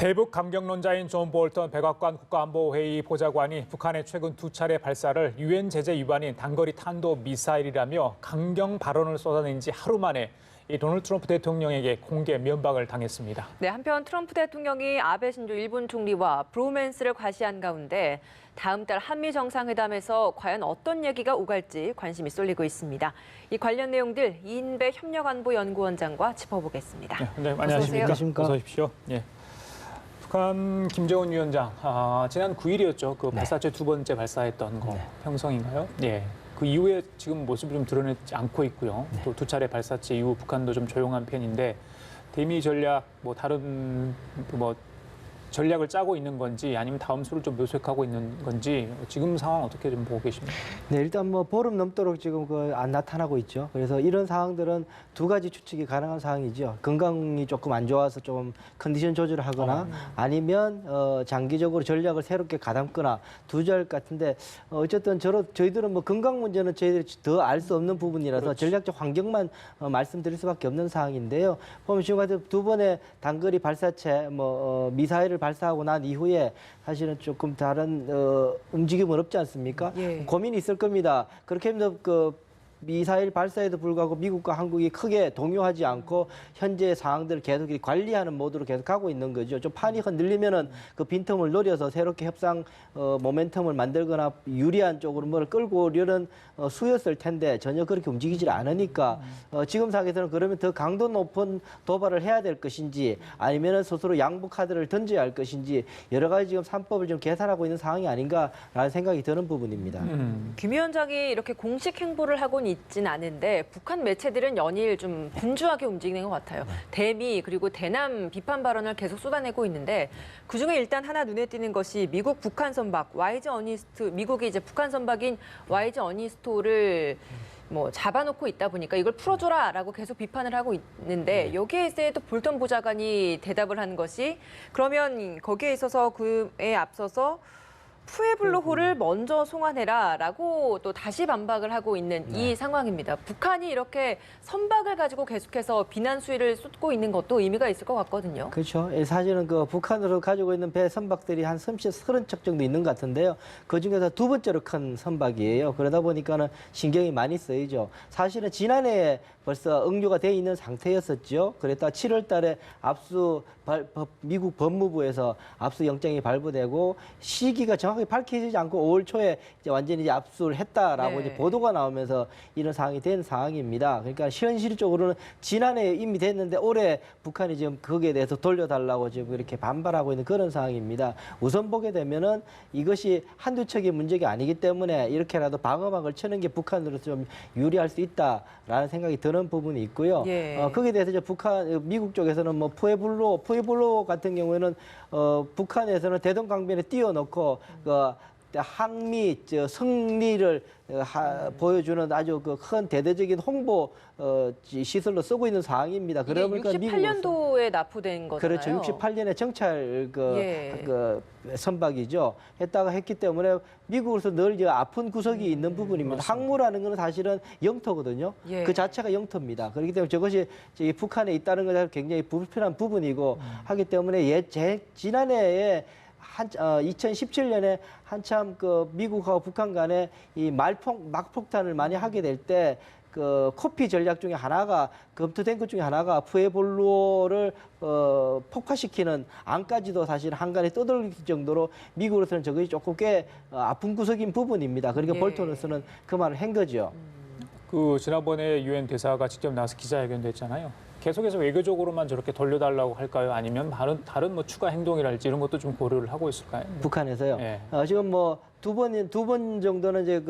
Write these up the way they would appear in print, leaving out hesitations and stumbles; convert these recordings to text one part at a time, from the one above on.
대북 강경론자인 존 볼턴 백악관 국가안보회의 보좌관이 북한의 최근 두 차례 발사를 유엔 제재 위반인 단거리 탄도 미사일이라며 강경 발언을 쏟아낸 지 하루 만에 도널드 트럼프 대통령에게 공개 면박을 당했습니다. 네, 한편 트럼프 대통령이 아베 신조 일본 총리와 브로맨스를 과시한 가운데 다음 달 한미 정상회담에서 과연 어떤 얘기가 오갈지 관심이 쏠리고 있습니다. 이 관련 내용들 이인배 협력안보연구원장과 짚어보겠습니다. 네, 원장님 안녕하십니까? 안녕하세요. 어서 오십시오. 예. 북한 김정은 위원장 지난 9일이었죠. 그 발사체 두 번째 발사했던 거 평성인가요? 예. 그 이후에 지금 모습을 좀 드러내지 않고 있고요. 또 두 차례 발사체 이후 북한도 좀 조용한 편인데 대미 전략 뭐 다른 뭐 전략을 짜고 있는 건지 아니면 다음 수를 좀 묘색하고 있는 건지 지금 상황 어떻게 좀 보고 계십니까? 네, 일단 뭐 보름 넘도록 지금 안 나타나고 있죠. 그래서 이런 상황들은 두 가지 추측이 가능한 상황이죠. 건강이 조금 안 좋아서 좀 컨디션 조절을 하거나 아니면 장기적으로 전략을 새롭게 가담거나 두 절 같은데 어쨌든 저희들은 뭐 건강 문제는 저희들이 더 알 수 없는 부분이라서 그렇지. 전략적 환경만 말씀드릴 수밖에 없는 상황인데요. 보면 지금 같은 두 번의 단거리 발사체 미사일을 발사하고 난 이후에 사실은 조금 다른 움직임은 없지 않습니까? 예. 고민이 있을 겁니다. 그렇게 하면 미사일 발사에도 불구하고 미국과 한국이 크게 동요하지 않고 현재 상황들을 계속 관리하는 모드로 계속 가고 있는 거죠. 좀 판이 흔들리면은 그 빈틈을 노려서 새롭게 협상 모멘텀을 만들거나 유리한 쪽으로 뭐를 끌고 오려는 수였을 텐데 전혀 그렇게 움직이질 않으니까 지금 상황에서는 그러면 더 강도 높은 도발을 해야 될 것인지 아니면은 스스로 양보 카드를 던져야 할 것인지 여러 가지 지금 3법을 좀 계산하고 있는 상황이 아닌가라는 생각이 드는 부분입니다. 김 위원장이 이렇게 공식 행보를 하고는 있진 않은데 북한 매체들은 연일 좀 분주하게 움직이는 것 같아요. 대미 그리고 대남 비판 발언을 계속 쏟아내고 있는데 그중에 일단 하나 눈에 띄는 것이 미국 북한 선박 YG 어니스트 미국이 이제 북한 선박인 YG 어니스토를 잡아놓고 있다 보니까 이걸 풀어줘라라고 계속 비판을 하고 있는데 여기에 대해서 볼턴 보좌관이 대답을 한 것이 그러면 거기에 있어서 그에 앞서서 푸에블로호를 먼저 송환해라라고 또 다시 반박을 하고 있는 이 상황입니다. 북한이 이렇게 선박을 가지고 계속해서 비난 수위를 쏟고 있는 것도 의미가 있을 것 같거든요. 그렇죠. 사실은 북한으로 가지고 있는 배 선박들이 한 30척 정도 있는 것 같은데요. 그중에서 두 번째로 큰 선박이에요. 그러다 보니까는 신경이 많이 쓰이죠. 사실은 지난해에 벌써 응유가 돼 있는 상태였었죠. 그랬다 7월 달에 미국 법무부에서 압수 영장이 발부되고 시기가 정확하게 밝혀지지 않고 5월 초에 이제 완전히 압수를 했다라고 이제 보도가 나오면서 이런 상황이 된 상황입니다. 그러니까 현실적으로는 지난해 이미 됐는데 올해 북한이 지금 거기에 대해서 돌려달라고 지금 이렇게 반발하고 있는 그런 상황입니다. 우선 보게 되면은 이것이 한두 척의 문제가 아니기 때문에 이렇게라도 방어막을 치는 게 북한으로서 좀 유리할 수 있다라는 생각이 드는 부분이 있고요. 거기에 대해서 이제 미국 쪽에서는 푸에블로 같은 경우에는 북한에서는 대동강변에 띄워놓고 항미 승리를 보여주는 아주 큰 대대적인 홍보 시설로 쓰고 있는 상황입니다. 이게 68년도에 납부된 거잖아요. 그렇죠. 68년에 정찰 선박이죠. 했기 때문에 미국으로서 늘 아픈 구석이 있는 부분입니다. 맞습니다. 항모라는 것은 사실은 영토거든요. 그 자체가 영토입니다. 그렇기 때문에 저것이 북한에 있다는 것은 굉장히 불편한 부분이고 하기 때문에 지난해에 2017년에 한참 미국하고 북한 간에 이 막폭탄을 많이 하게 될 때 코피 전략 중에 하나가 검토된 것 중에 하나가 푸에블로를 폭파시키는 안까지도 사실 한간에 떠돌릴 정도로 미국으로서는 저것이 조금 꽤 아픈 구석인 부분입니다. 그러니까 볼턴으로서는 그 말을 한 거죠. 지난번에 유엔 대사가 직접 나와서 기자회견도 했잖아요. 계속해서 외교적으로만 저렇게 돌려달라고 할까요? 아니면 다른 추가 행동이랄지 이런 것도 좀 고려를 하고 있을까요? 북한에서요. 지금 두 번 정도는 이제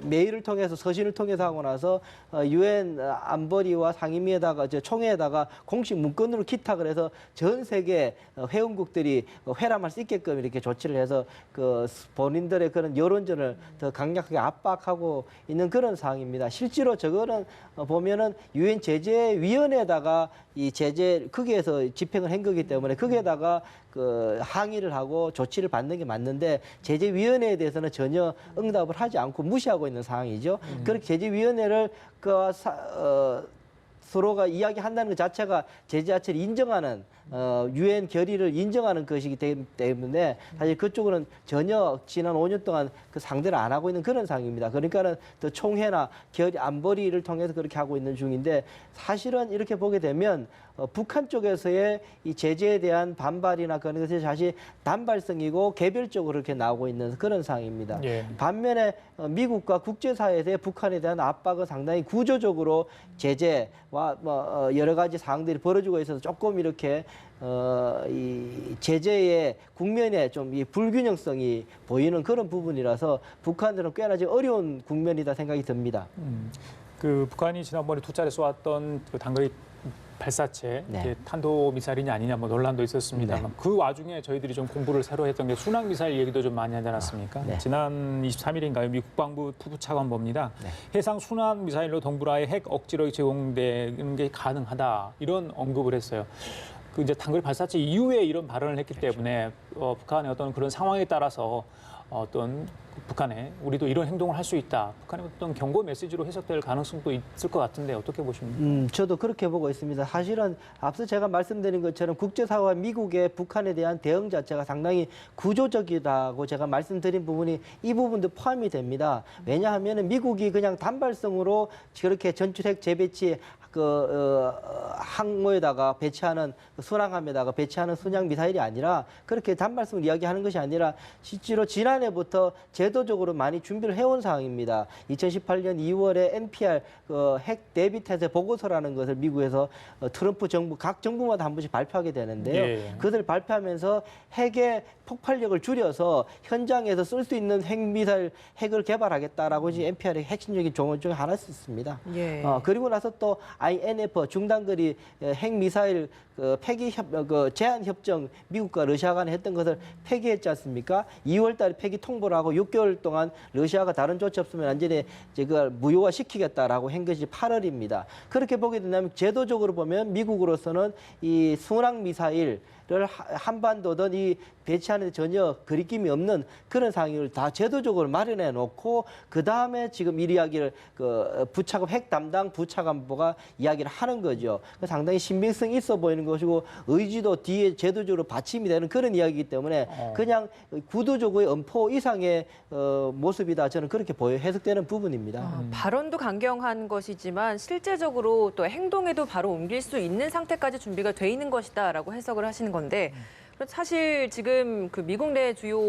메일을 통해서 서신을 통해서 하고 나서 유엔 안보리와 상임위에다가 총회에다가 공식 문건으로 기탁을 해서 전 세계 회원국들이 회람할 수 있게끔 이렇게 조치를 해서 본인들의 그런 여론전을 더 강력하게 압박하고 있는 그런 상황입니다. 실제로 저거는 보면은 유엔 제재위원회에다가 이 제재 거기에서 집행을 한 거기 때문에 거기에다가 항의를 하고 조치를 받는 게 맞는데 제재위원회에 대해서는 전혀 응답을 하지 않고 무시하고 있는 상황이죠. 그렇게 제재위원회를 서로가 이야기한다는 것 자체가 제재 자체를 인정하는 유엔 결의를 인정하는 것이기 때문에 사실 그쪽은 전혀 지난 5년 동안 그 상대를 안 하고 있는 그런 상황입니다. 그러니까는 더 총회나 안보리를 통해서 그렇게 하고 있는 중인데 사실은 이렇게 보게 되면 북한 쪽에서의 이 제재에 대한 반발이나 그런 것이 사실 단발성이고 개별적으로 이렇게 나오고 있는 그런 상황입니다. 예. 반면에 미국과 국제사회에서의 북한에 대한 압박은 상당히 구조적으로 제재와 여러 가지 사항들이 벌어지고 있어서 조금 이렇게 이 제재의 국면에 좀 이 불균형성이 보이는 그런 부분이라서 북한들은 꽤나 좀 어려운 국면이다 생각이 듭니다. 그 북한이 지난번에 두 차례 쏘았던 그 단거리 발사체 네. 이게 탄도 미사일이냐 아니냐 뭐 논란도 있었습니다만 그 와중에 저희들이 좀 공부를 새로 했던 게 순항 미사일 얘기도 좀 많이 하지 않았습니까? 네. 지난 23일인가요? 미 국방부 부차관보입니다. 네. 해상 순항 미사일로 동북아에 핵 억지로 제공되는 게 가능하다 이런 언급을 했어요. 그 이제 단거리 발사체 이후에 이런 발언을 했기 때문에 북한의 어떤 그런 상황에 따라서 어떤 북한에 우리도 이런 행동을 할 수 있다. 북한의 어떤 경고 메시지로 해석될 가능성도 있을 것 같은데 어떻게 보십니까? 저도 그렇게 보고 있습니다. 사실은 앞서 제가 말씀드린 것처럼 국제사회와 미국의 북한에 대한 대응 자체가 상당히 구조적이라고 제가 말씀드린 부분이 이 부분도 포함이 됩니다. 왜냐하면 미국이 그냥 단발성으로 저렇게 전투핵 재배치 항모에다가 배치하는 순항함에다가 배치하는 순양 미사일이 아니라 그렇게 단발성을 이야기하는 것이 아니라 실제로 지난해부터 제도적으로 많이 준비를 해온 상황입니다. 2018년 2월에 NPR 핵 대비 태세 보고서라는 것을 미국에서 트럼프 정부 각 정부마다 한 번씩 발표하게 되는데요. 예. 그들 발표하면서 핵의 폭발력을 줄여서 현장에서 쓸 수 있는 핵미사일 핵을 개발하겠다라고 지금 NPR의 핵심적인 조언 중에 하나였습니다. 예. 그리고 나서 또 INF 중단거리 핵미사일 폐기 제한 협정 미국과 러시아 간에 했던 것을 폐기했지 않습니까? 2월달에 폐기 통보를 하고 6개월 동안 러시아가 다른 조치 없으면 완전히 그걸 무효화시키겠다라고 한 것이 8월입니다. 그렇게 보게 된다면 제도적으로 보면 미국으로서는 이 순항 미사일 를 한반도든 이 배치하는 데 전혀 거리낌이 없는 그런 상황을 다 제도적으로 마련해 놓고 그 다음에 지금 이 이야기를 부차관 핵 담당 부차관보가 이야기를 하는 거죠. 상당히 신빙성이 있어 보이는 것이고 의지도 뒤에 제도적으로 받침이 되는 그런 이야기이기 때문에 그냥 구도적의 엄포 이상의 모습이다 저는 그렇게 해석되는 부분입니다. 발언도 강경한 것이지만 실제적으로 또 행동에도 바로 옮길 수 있는 상태까지 준비가 돼 있는 것이다라고 해석을 하시는 건데 사실 지금 그 미국 내 주요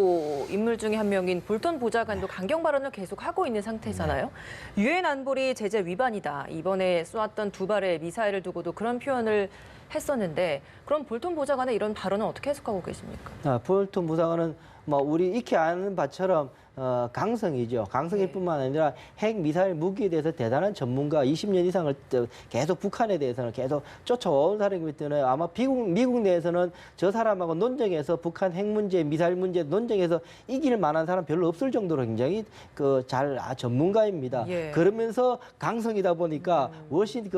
인물 중에 한 명인 볼턴 보좌관도 강경 발언을 계속 하고 있는 상태잖아요. 유엔 안보리 제재 위반이다. 이번에 쏘았던 두 발의 미사일을 두고도 그런 표현을 했었는데 그럼 볼턴 보좌관의 이런 발언은 어떻게 해석하고 계십니까? 볼턴 보좌관은 우리 익히 아는 바처럼 강성이죠. 강성일 뿐만 아니라 핵 미사일 무기에 대해서 대단한 전문가 20년 이상을 계속 북한에 대해서는 계속 쫓아온 사람이기 때문에 아마 미국 내에서는 저 사람하고 논쟁에서 북한 핵 문제, 미사일 문제 논쟁에서 이길 만한 사람 별로 없을 정도로 굉장히 전문가입니다. 예. 그러면서 강성이다 보니까 훨씬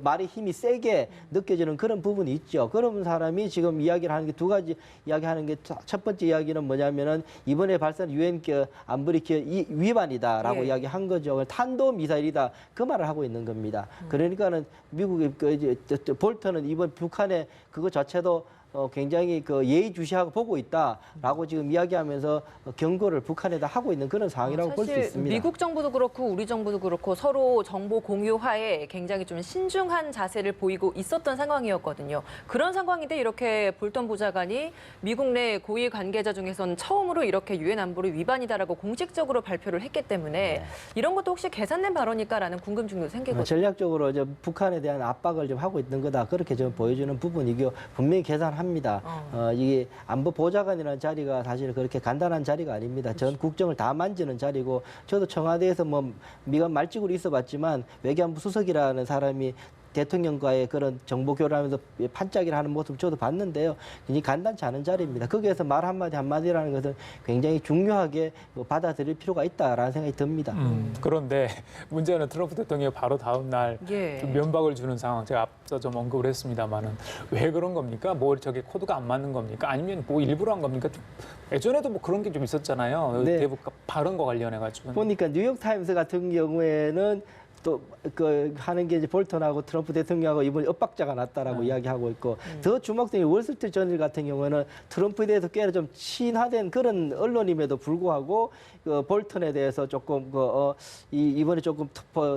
말의 힘이 세게 느껴지는 그런 부분이 있죠. 그런 사람이 지금 이야기를 하는 게 두 가지 이야기하는 게 첫 번째 이야기는 뭐냐면은 이번에 발사한 유엔 안보리 위반이다라고 예. 이야기한 거죠. 탄도 미사일이다 그 말을 하고 있는 겁니다. 그러니까는 미국의 볼턴은 이번 북한의 그거 자체도 굉장히 예의주시하고 보고 있다라고 지금 이야기하면서 경고를 북한에다 하고 있는 그런 상황이라고 볼 수 사실 있습니다. 미국 정부도 그렇고 우리 정부도 그렇고 서로 정보 공유하에 굉장히 좀 신중한 자세를 보이고 있었던 상황이었거든요. 그런 상황인데 이렇게 볼턴 보좌관이 미국 내 고위 관계자 중에서는 처음으로 이렇게 유엔 안보리 위반이다라고 공식적으로 발표를 했기 때문에 이런 것도 혹시 계산된 발언일까라는 궁금증도 생기거든요. 전략적으로 북한에 대한 압박을 좀 하고 있는 거다 그렇게 좀 보여주는 부분이고 분명히 계산합니다. 이게 안보 보좌관이라는 자리가 사실 그렇게 간단한 자리가 아닙니다. 전 국정을 다 만지는 자리고 저도 청와대에서 미간 말직으로 있어봤지만 외교안보 수석이라는 사람이 대통령과의 그런 정보 교류하면서 판짜기를 하는 모습 저도 봤는데요. 굉장히 간단치 않은 자리입니다. 거기에서 말 한마디 한마디라는 것은 굉장히 중요하게 받아들일 필요가 있다라는 생각이 듭니다. 그런데 문제는 트럼프 대통령이 바로 다음 날 예. 좀 면박을 주는 상황 제가 앞서 좀 언급을 했습니다만은 왜 그런 겁니까? 저게 코드가 안 맞는 겁니까? 아니면 일부러 한 겁니까? 예전에도 그런 게 좀 있었잖아요. 네. 대북 발언과 관련해 가지고. 보니까 뉴욕타임스 같은 경우에는 또 그 하는 게 이제 볼턴하고 트럼프 대통령하고 이번에 엇박자가 났다라고 이야기하고 있고 더 주목되는 월스트리트 저널 같은 경우는 트럼프에 대해서 꽤나 좀 친화된 그런 언론임에도 불구하고 그 볼턴에 대해서 조금 이번에 조금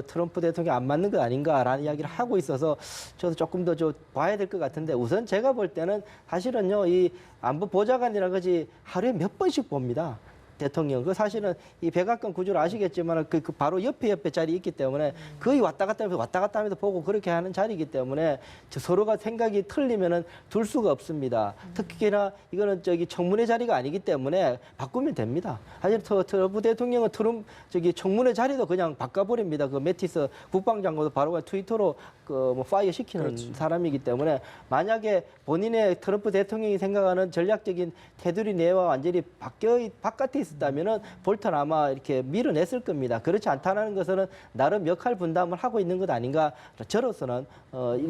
트럼프 대통령 안 맞는 것 아닌가라는 이야기를 하고 있어서 저도 조금 더 봐야 될 것 같은데 우선 제가 볼 때는 사실은요 이 안보 보좌관이라는 것이 하루에 몇 번씩 봅니다. 대통령. 그 사실은 이 백악관 구조를 아시겠지만 그 바로 옆에 자리 있기 때문에 거의 왔다 갔다 하면서 보고 그렇게 하는 자리이기 때문에 서로가 생각이 틀리면은 둘 수가 없습니다. 특히나 이거는 청문회 자리가 아니기 때문에 바꾸면 됩니다. 사실 트럼프 대통령은 청문회 자리도 그냥 바꿔버립니다. 그 매티스 국방장관도 바로 그냥 트위터로 파이어 시키는 사람이기 때문에 만약에 본인의 트럼프 대통령이 생각하는 전략적인 테두리 내와 완전히 바깥에 있었다면은 볼턴 아마 이렇게 밀어냈을 겁니다. 그렇지 않다는 것은 나름 역할 분담을 하고 있는 것 아닌가. 저로서는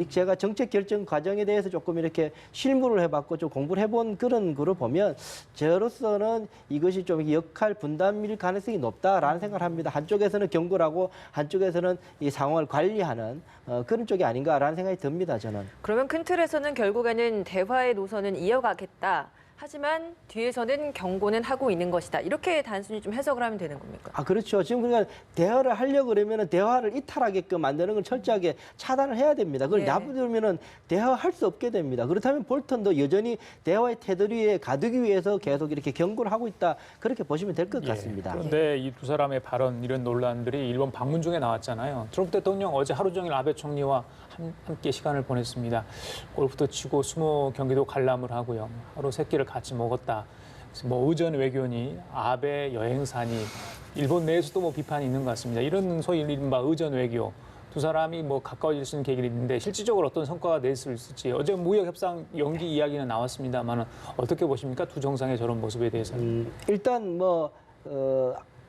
제가 정책 결정 과정에 대해서 조금 이렇게 실무를 해봤고 좀 공부를 해본 그런 거를 보면 저로서는 이것이 좀 역할 분담일 가능성이 높다라는 생각을 합니다. 한쪽에서는 경고를 하고 한쪽에서는 이 상황을 관리하는 그런 쪽이 아닌가라는 생각이 듭니다. 저는. 그러면 큰 틀에서는 결국에는 대화의 노선은 이어가겠다. 하지만 뒤에서는 경고는 하고 있는 것이다. 이렇게 단순히 좀 해석을 하면 되는 겁니까? 아, 그렇죠. 지금 그러니까 대화를 하려고 그러면은 대화를 이탈하게끔 만드는 걸 철저하게 차단을 해야 됩니다. 그걸 놔두면은 대화할 수 없게 됩니다. 그렇다면 볼턴도 여전히 대화의 테두리에 가두기 위해서 계속 이렇게 경고를 하고 있다. 그렇게 보시면 될 것 같습니다. 그런데 이 두 사람의 발언 이런 논란들이 일본 방문 중에 나왔잖아요. 트럼프 대통령 어제 하루 종일 아베 총리와 함께 시간을 보냈습니다. 골프도 치고 수모 경기도 관람을 하고요. 하루 세 끼를 같이 먹었다. 뭐 의전 외교니 아베 여행사니 일본 내에서도 뭐 비판이 있는 것 같습니다. 이런 소위 이른바 의전 외교 두 사람이 뭐 가까워질 수 있는 계기가 있는데 실질적으로 어떤 성과가 낼 수 있을지 어제 무역 협상 연기 이야기는 나왔습니다만 어떻게 보십니까? 두 정상의 저런 모습에 대해서는. 일단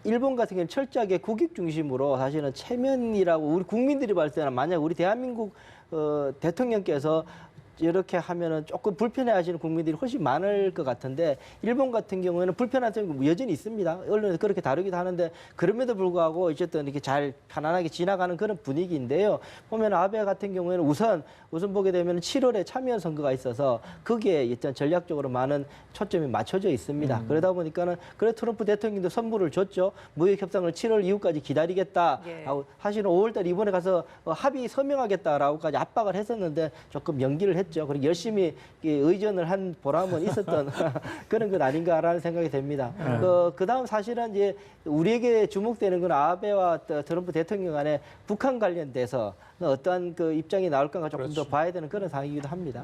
일본 같은 경우는 철저하게 국익 중심으로 사실은 체면이라고 우리 국민들이 봤을 때는 만약 우리 대한민국 대통령께서 이렇게 하면은 조금 불편해하시는 국민들이 훨씬 많을 것 같은데 일본 같은 경우에는 불편한 점이 여전히 있습니다. 언론에서 그렇게 다루기도 하는데 그럼에도 불구하고 어쨌든 이렇게 잘 편안하게 지나가는 그런 분위기인데요. 보면 아베 같은 경우에는 우선 보게 되면 7월에 참여연 선거가 있어서 거기에 일단 전략적으로 많은 초점이 맞춰져 있습니다. 그러다 보니까는 그래 트럼프 대통령도 선물을 줬죠. 무역 협상을 7월 이후까지 기다리겠다. 사실은 5월달 이번에 가서 합의 서명하겠다라고까지 압박을 했었는데 조금 연기를 했죠. 그리고 열심히 의전을 한 보람은 있었던 그런 것 아닌가라는 생각이 됩니다. 그다음 사실은 이제 우리에게 주목되는 건 아베와 트럼프 대통령 간에 북한 관련돼서 어떠한 그 입장이 나올까가 조금 더 봐야 되는 그런 상황이기도 합니다.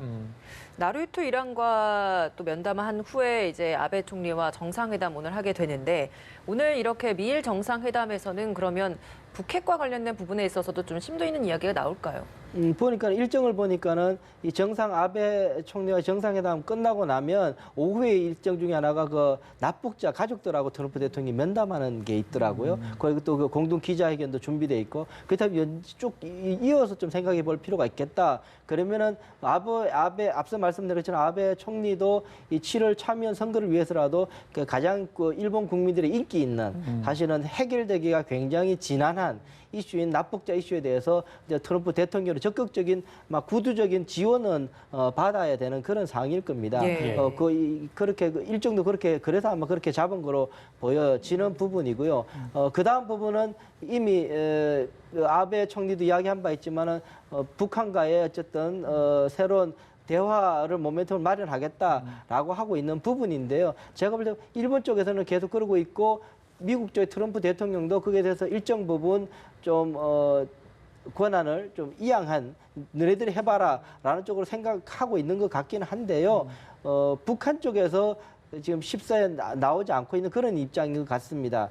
나루히토 일왕과 또 면담한 후에 이제 아베 총리와 정상회담 오늘 하게 되는데 오늘 이렇게 미일 정상회담에서는 그러면 북핵과 관련된 부분에 있어서도 좀 심도 있는 이야기가 나올까요? 보니까 일정을 보니까는 이 아베 총리와 정상회담 끝나고 나면 오후에 일정 중에 하나가 그 납북자 가족들하고 트럼프 대통령이 면담하는 게 있더라고요. 그리고 또 그 공동 기자회견도 준비돼 있고 그렇다면 쭉 이어서 좀 생각해 볼 필요가 있겠다. 그러면은 아베 앞서 말씀드린 것처럼 아베 총리도 이 7월 참여연 선거를 위해서라도 그 가장 일본 국민들의 인기 있는 사실은 해결되기가 굉장히 지난한 이슈인 납북자 이슈에 대해서 이제 트럼프 대통령의 적극적인 구두적인 지원은 받아야 되는 그런 상황일 겁니다. 그렇게 일정도 그렇게 그래서 아마 그렇게 잡은 거로 보여지는 부분이고요. 그 다음 부분은 이미 아베 총리도 이야기한 바 있지만은 북한과의 어쨌든 새로운 대화를 모멘텀을 마련하겠다라고 하고 있는 부분인데요. 제가 볼 때 일본 쪽에서는 계속 그러고 있고 미국 쪽의 트럼프 대통령도 거기에 대해서 일정 부분 좀 권한을 좀 이양한 너네들이 해봐라라는 쪽으로 생각하고 있는 것 같기는 한데요. 북한 쪽에서 지금 십사에 나오지 않고 있는 그런 입장인 것 같습니다.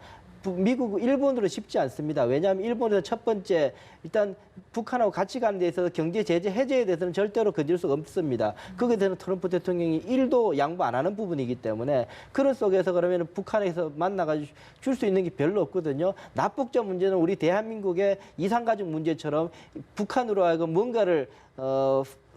일본으로 쉽지 않습니다. 왜냐하면 일본에서 첫 번째 일단 북한하고 같이 가는 데 있어서 경제 제재 해제에 대해서는 절대로 거질 수가 없습니다. 거기에 대해서 트럼프 대통령이 1도 양보 안 하는 부분이기 때문에 그런 속에서 그러면 북한에서 만나가지고 줄 수 있는 게 별로 없거든요. 납북자 문제는 우리 대한민국의 이산가족 문제처럼 북한으로 하여금 뭔가를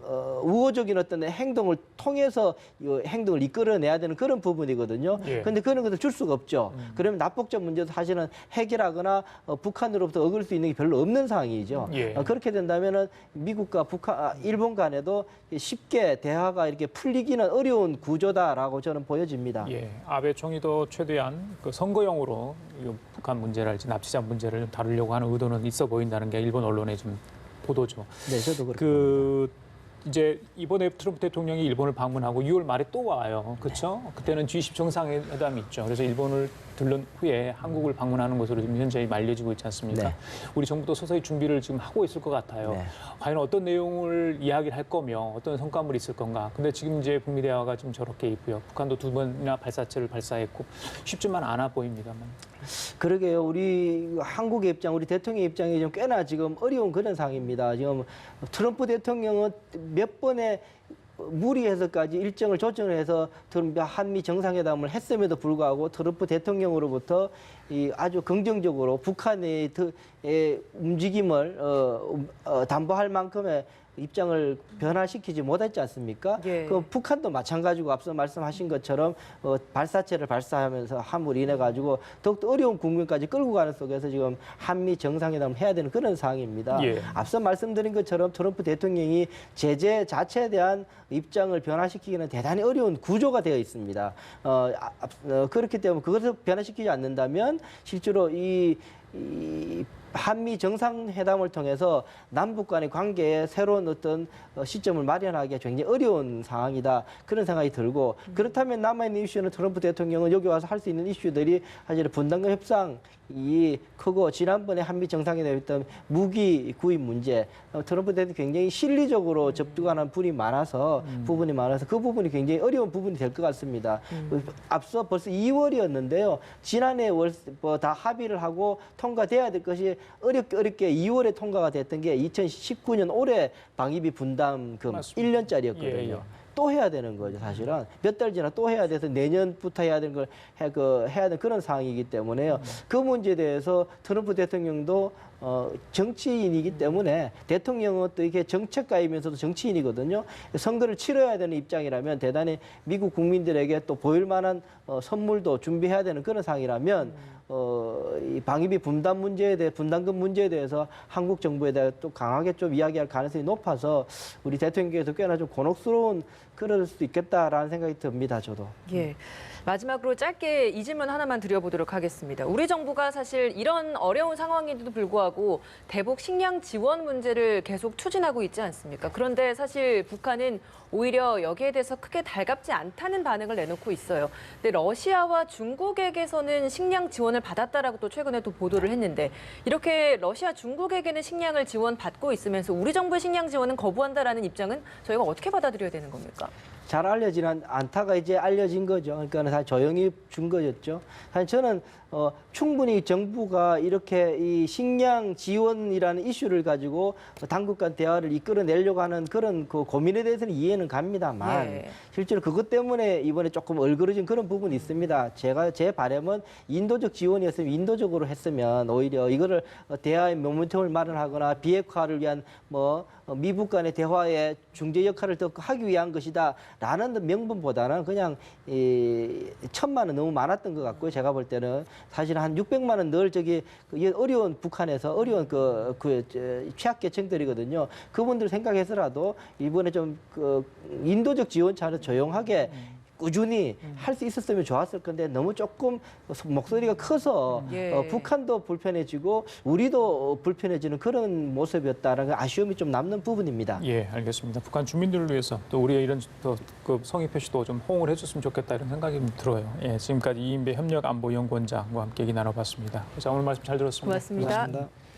우호적인 어떤 행동을 통해서 이 행동을 이끌어내야 되는 그런 부분이거든요. 예. 그런데 그런 것을 줄 수가 없죠. 그러면 납북자 문제도 사실은 해결하거나 북한으로부터 얻을 수 있는 게 별로 없는 상황이죠. 예. 그렇게 된다면은 미국과 일본 간에도 쉽게 대화가 이렇게 풀리기는 어려운 구조다라고 저는 보여집니다. 예, 아베 총리도 최대한 그 선거용으로 이 북한 문제랄지 납치자 문제를 좀 다루려고 하는 의도는 있어 보인다는 게 일본 언론의 좀 보도죠. 네, 저도 그렇게 그 이제 이번에 트럼프 대통령이 일본을 방문하고 6월 말에 또 와요. 그렇죠? 그때는 G20 정상회담이 있죠. 그래서 일본을 들른 후에 한국을 방문하는 것으로 지금 현재 알려지고 있지 않습니까? 네. 우리 정부도 서서히 준비를 지금 하고 있을 것 같아요. 네. 과연 어떤 내용을 이야기를 할 거며 어떤 성과물이 있을 건가. 근데 지금 이제 북미 대화가 지금 저렇게 있고요. 북한도 2번이나 발사체를 발사했고 쉽지만 않아 보입니다만. 그러게요. 우리 한국의 입장, 우리 대통령의 입장이 좀 꽤나 지금 어려운 그런 상황입니다. 지금 트럼프 대통령은 몇 번의 무리해서까지 일정을 조정을 해서 한미 정상회담을 했음에도 불구하고 트럼프 대통령으로부터 이 아주 긍정적으로 북한의 움직임을 담보할 만큼의 입장을 변화시키지 못했지 않습니까? 예. 그 북한도 마찬가지고 앞서 말씀하신 것처럼 발사체를 발사하면서 함으로 인해 가지고 더욱더 어려운 국면까지 끌고 가는 속에서 지금 한미 정상회담을 해야 되는 그런 상황입니다. 예. 앞서 말씀드린 것처럼 트럼프 대통령이 제재 자체에 대한 입장을 변화시키기는 대단히 어려운 구조가 되어 있습니다. 그렇기 때문에 그것을 변화시키지 않는다면 실제로 이 한미 정상회담을 통해서 남북 간의 관계에 새로운 어떤 시점을 마련하기가 굉장히 어려운 상황이다. 그런 생각이 들고 그렇다면 남아있는 이슈는 트럼프 대통령은 여기 와서 할 수 있는 이슈들이 사실 분담금 협상이 크고 지난번에 한미 정상회담에 했던 무기 구입 문제 트럼프 대통령이 굉장히 실리적으로 접근하는 부분이 많아서 그 부분이 굉장히 어려운 부분이 될 것 같습니다. 앞서 벌써 2월이었는데요. 지난해 다 합의를 하고 통과돼야 될 것이 어렵게 2월에 통과가 됐던 게 2019년 올해 방위비 분담금 맞습니다. 1년짜리였거든요. 예, 예. 또 해야 되는 거죠, 사실은. 몇 달 지나 또 해야 돼서 내년부터 해야 되는 걸 해야 되는 그런 상황이기 때문에요. 그 문제에 대해서 트럼프 대통령도 정치인이기 때문에 대통령은 또 이게 정책가이면서도 정치인이거든요. 선거를 치러야 되는 입장이라면 대단히 미국 국민들에게 또 보일 만한 선물도 준비해야 되는 그런 상황이라면 이 방위비 분담금 문제에 대해서 한국 정부에 대해 또 강하게 좀 이야기할 가능성이 높아서 우리 대통령께서 꽤나 좀 곤혹스러운 그럴 수도 있겠다라는 생각이 듭니다, 저도. 예. 마지막으로 짧게 이 질문 하나만 드려보도록 하겠습니다. 우리 정부가 사실 이런 어려운 상황인데도 불구하고 대북 식량 지원 문제를 계속 추진하고 있지 않습니까? 그런데 사실 북한은 오히려 여기에 대해서 크게 달갑지 않다는 반응을 내놓고 있어요. 근데 러시아와 중국에게서는 식량 지원을 받았다라고 또 최근에 또 보도를 했는데 이렇게 러시아, 중국에게는 식량을 지원받고 있으면서 우리 정부의 식량 지원은 거부한다라는 입장은 저희가 어떻게 받아들여야 되는 겁니까? 잘 알려지는 않다가 이제 알려진 거죠. 그러니까 사실 조용히 준 거였죠. 사실 저는 충분히 정부가 이렇게 이 식량 지원이라는 이슈를 가지고 당국 간 대화를 이끌어내려고 하는 그런 그 고민에 대해서는 이해는 갑니다만 예. 실제로 그것 때문에 이번에 조금 얼그러진 그런 부분이 있습니다. 제 바람은 인도적 지원이었으면 인도적으로 했으면 오히려 이거를 대화의 모멘텀을 마련하거나 비핵화를 위한 미북 간의 대화의 중재 역할을 더 하기 위한 것이다라는 명분보다는 그냥 1,000만 원 너무 많았던 것 같고요. 제가 볼 때는 사실 한 600만 원 늘 어려운 북한에서 어려운 취약계층들이거든요. 그분들 생각해서라도 이번에 좀 인도적 지원차는 조용하게 꾸준히 할 수 있었으면 좋았을 건데 너무 조금 목소리가 커서 예. 북한도 불편해지고 우리도 불편해지는 그런 모습이었다라는 아쉬움이 좀 남는 부분입니다. 예, 알겠습니다. 북한 주민들을 위해서 또 우리의 이런 그 성의 표시도 좀 호응을 해줬으면 좋겠다 이런 생각이 좀 들어요. 예, 지금까지 이인배 협력안보연구원장과 함께 얘기 나눠봤습니다. 자, 오늘 말씀 잘 들었습니다. 고맙습니다. 고맙습니다.